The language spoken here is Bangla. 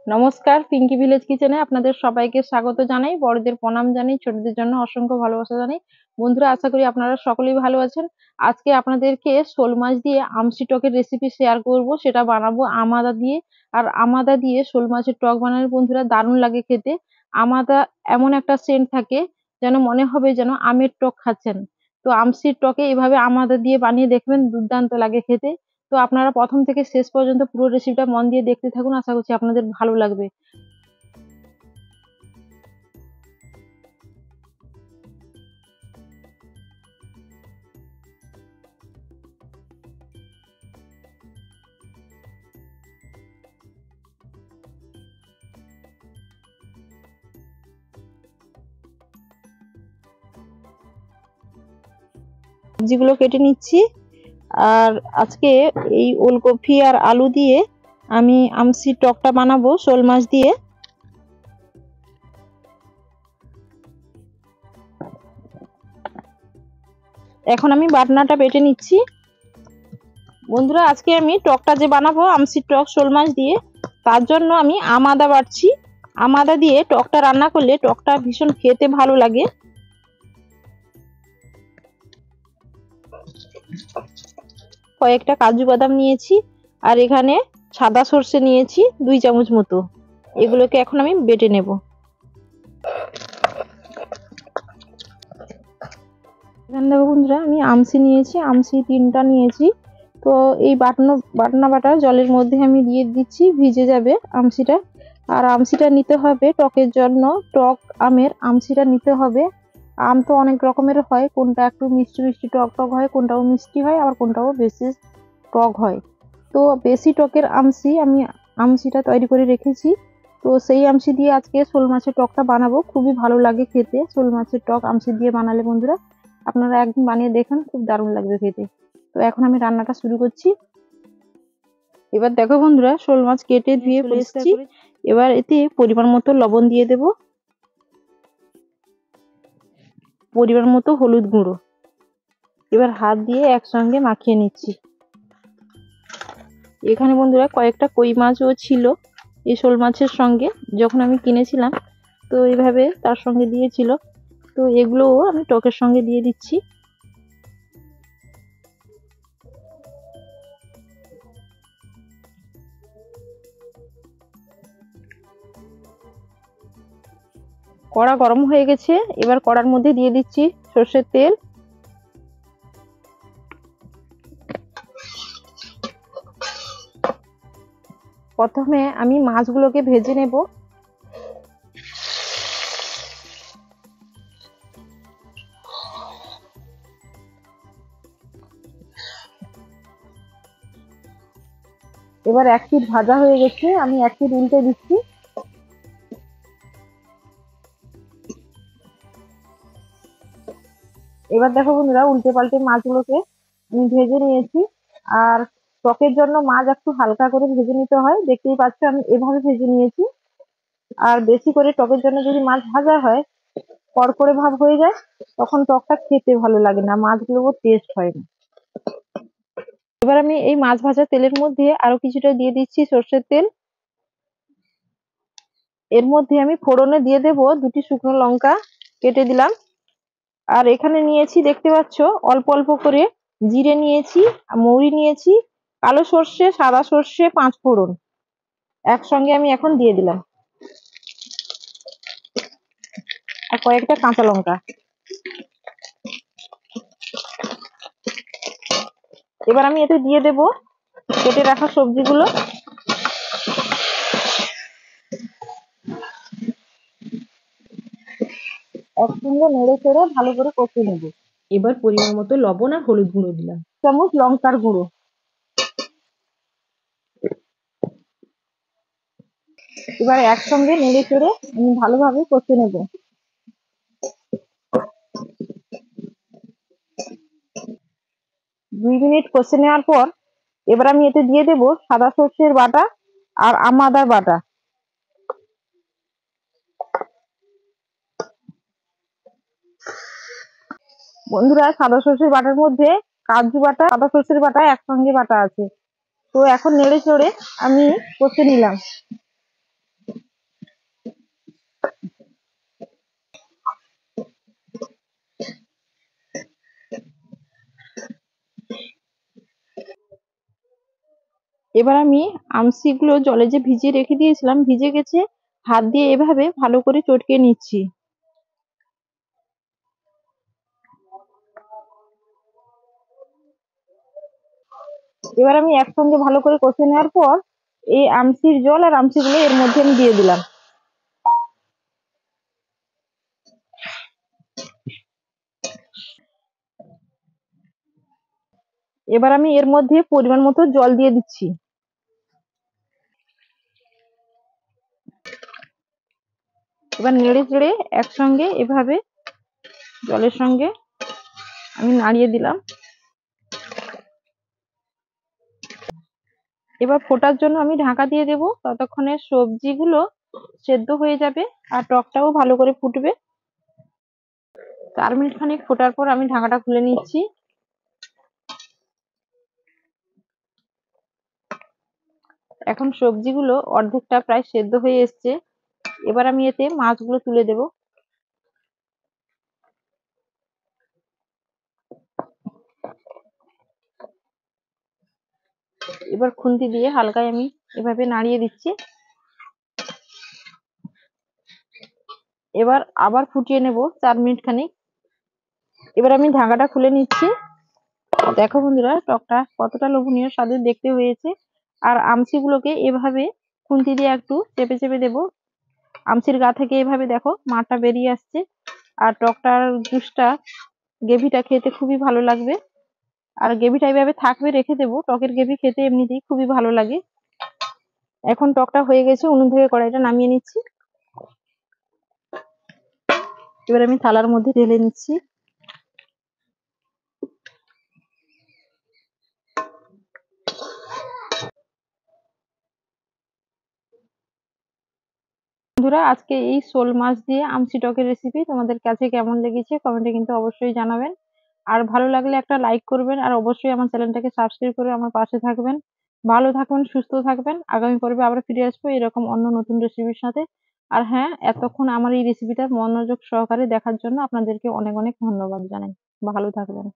নমস্কার, পিঙ্কি ভিলেজ কিচেনে আপনাদের সবাইকে স্বাগত জানাই। বড়দের প্রণাম জানাই, ছোটদের জন্য অসংখ্য ভালোবাসা জানাই। বন্ধুরা, আশা করি আপনারা সকলেই ভালো আছেন। আজকে আপনাদেরকে শোল মাছ দিয়ে আমসি টকের রেসিপি শেয়ার করব। সেটা বানাবো আমাদা দিয়ে। আর আমাদা দিয়ে শোল মাছের টক বানালে বন্ধুরা দারুণ লাগে খেতে। আমাদা এমন একটা সেন্ট থাকে যেন মনে হবে যেন আমের টক খাচ্ছেন। তো আমসির টকে এভাবে আমাদা দিয়ে বানিয়ে দেখবেন, দুর্দান্ত লাগে খেতে। তো আপনারা প্রথম থেকে শেষ পর্যন্ত পুরো রেসিপিটা মন দিয়ে দেখতে থাকুন, আশা করছি আপনাদের ভালো লাগবে। সবজিগুলো কেটে নিচ্ছি। আর আজকে এই ওলকপি আর আলু দিয়ে আমি আমসি টকটা বানাবো শোল মাছ দিয়ে। এখন আমি বাটনাটা বেটে নিচ্ছি। বন্ধুরা, আজকে আমি টকটা যে বানাবো আমসি টক শোল মাছ দিয়ে, তার জন্য আমি আমাদা বাটছি। আমাদা দিয়ে টকটা রান্না করলে টকটা ভীষণ খেতে ভালো লাগে। কয়েকটা কাজু বাদাম নিয়েছি, আর এখানে সাদা সর্ষে নিয়েছি 2 চামচ মতো। এগুলোকে এখন আমি বেটে নেব। এখানে দেখো বন্ধুরা, আমি আমসি নিয়েছি, আমসি 3টা নিয়েছি। তো এই বাটনা বাটা জলের মধ্যে আমি দিয়ে দিচ্ছি, ভিজে যাবে আমসিটা। আর আমসিটা নিতে হবে টকের জন্য, টক আমের আমসিটা নিতে হবে। আম তো অনেক রকমের হয়, কোনটা একটু মিষ্টি মিষ্টি টক টক হয়, কোনটাও মিষ্টি হয়, আবার কোনটাও বেশি টক হয়। তো বেশি টকের আমসি আমি আমসিটা তৈরি করে রেখেছি। তো সেই আমসি দিয়ে আজকে শোল মাছের টকটা বানাবো। খুবই ভালো লাগে খেতে শোল মাছের টক আমসি দিয়ে বানালে। বন্ধুরা, আপনারা একদিন বানিয়ে দেখেন, খুব দারুণ লাগবে খেতে। তো এখন আমি রান্নাটা শুরু করছি। এবার দেখো বন্ধুরা, শোল মাছ কেটে ধুয়ে পরিষ্কার করে এবার এতে পরিমাণ মতো লবণ দিয়ে দেব, পরিমাণ মতো হলুদ গুঁড়ো। এবার হাত দিয়ে একসঙ্গে মাখিয়ে নিচ্ছি। এখানে বন্ধুরা কয়েকটা কই মাছও ছিল এই শোল মাছের সঙ্গে, যখন আমি কিনেছিলাম তো এইভাবে তার সঙ্গে দিয়েছিল। তো এগুলোও আমি টকের সঙ্গে দিয়ে দিচ্ছি। কড়া গরম হয়ে গেছে, এবার কড়ার মধ্যে দিয়ে দিচ্ছি সর্ষের তেল। প্রথমে আমি মাছগুলোকে ভেজে নেব। এবার এক পিঠ ভাজা হয়ে গেছে, আমি এক পিঠ উল্টে দিচ্ছি। এবার দেখো বন্ধুরা, উল্টে পাল্টে মাছগুলোকে আমি ভেজে নিয়েছি। আর টকের জন্য মাছ একটু হালকা করে ভেজে নিতে হয়, দেখতেই পাচ্ছ আমি এভাবে ভেজে নিয়েছি। আর বেশি করে টকের জন্য যদি মাছ ভাজা হয়, কড়কড়ে ভাব হয়ে যায়, তখন টকটা খেতে ভালো লাগে না, মাছগুলোও টেস্ট হয় না। এবার আমি এই মাছ ভাজা তেলের মধ্যে আরো কিছুটা দিয়ে দিচ্ছি সর্ষের তেল। এর মধ্যে আমি ফোড়নে দিয়ে দেব 2টি শুকনো লঙ্কা কেটে দিলাম। আর এখানে নিয়েছি, দেখতে পাচ্ছ, অল্প অল্প করে জিরে নিয়েছি, মৌরি নিয়েছি, কালো সর্ষে, সাদা সর্ষে, 5 ফোড়ন একসঙ্গে আমি এখন দিয়ে দিলাম, আর কয়েকটা কাঁচা লঙ্কা। এবার আমি এতে দিয়ে দেব কেটে রাখা সবজিগুলো। একসঙ্গে নেড়ে চেড়ে ভালো করে কষিয়ে নেব। এবার পরিমাণ মতো লবণ আর হলুদ গুঁড়ো দিলাম, চামচ লঙ্কার গুঁড়ো। এবার একসঙ্গে নেড়ে চেড়ে আমি ভালোভাবে কষিয়ে নেব। 2 মিনিট কষে নেওয়ার পর এবার আমি এতে দিয়ে দেব সাদা সর্ষের বাটা আর আমাদার বাটা। বন্ধুরা, সাদা সর্ষের বাটার মধ্যে কাজু বাটা, সাদা সর্ষের বাটা একসঙ্গে বাটা আছে। তো এখন নেড়ে চড়ে আমি কষে নিলাম। এবার আমি আমসিগুলো জলে যে ভিজিয়ে রেখে দিয়েছিলাম, ভিজে গেছে, হাত দিয়ে এভাবে ভালো করে চটকে নিচ্ছি। এবার আমি একসঙ্গে ভালো করে কষে নেওয়ার পর এই আমসির জল আর আমসিগুলো এর মধ্যে আমি দিয়ে দিলাম। এবার আমি এর মধ্যে পরিমাণ মতো জল দিয়ে দিচ্ছি। এবার নেড়ে চেড়ে একসঙ্গে এভাবে জলের সঙ্গে আমি নাড়িয়ে দিলাম। এবার ফোটার জন্য আমি ঢাকা দিয়ে দেব, ততক্ষণে সবজিগুলো সেদ্ধ হয়ে যাবে আর টকটাও ভালো করে ফুটবে। 4 মিনিট খানিক ফোটার পর আমি ঢাকাটা খুলে নিচ্ছি। এখন সবজিগুলো অর্ধেকটা প্রায় সেদ্ধ হয়ে এসছে। এবার আমি এতে মাছগুলো তুলে দেব। এবার খুন্তি দিয়ে হালকায় আমি এভাবে নাড়িয়ে দিচ্ছি। এবার আবার ফুটিয়ে নেব 4 মিনিট খানিক। এবার আমি ঢাকাটা খুলে নিচ্ছি। দেখো বন্ধুরা, টকটা কতটা লোভনীয় স্বাদের দেখতে হয়েছে। আর আমসিগুলোকে এভাবে খুন্তি দিয়ে একটু চেপে চেপে দেবো। আমসির গা থেকে এভাবে দেখো মাটা বেরিয়ে আসছে। আর টকটার জুসটা, গ্রেভিটা খেতে খুবই ভালো লাগবে। আর গ্রেভিটা এইভাবে থাকবে, রেখে দেবো। টকের গ্রেভি খেতে এমনিতেই খুবই ভালো লাগে। এখন টকটা হয়ে গেছে, উনুন থেকে কড়াইটা নামিয়ে নিচ্ছি। এবার আমি থালার মধ্যে ঢেলে নিচ্ছি। বন্ধুরা, আজকে এই শোল মাছ দিয়ে আমসি টকের রেসিপি তোমাদের কাছে কেমন লেগেছে কমেন্টে কিন্তু অবশ্যই জানাবেন। আর ভালো লাগলে একটা লাইক করবেন, আর অবশ্যই আমার চ্যানেলটাকে সাবস্ক্রাইব করে আমার পাশে থাকবেন। ভালো থাকুন, সুস্থ থাকবেন। আগামী পর্বে আবার ফিরে আসবো এরকম অন্য নতুন রেসিপির সাথে। আর হ্যাঁ, এতক্ষণ আমার এই রেসিপিটা মনোযোগ সহকারে দেখার জন্য আপনাদেরকে অনেক অনেক ধন্যবাদ জানাই। ভালো থাকবেন।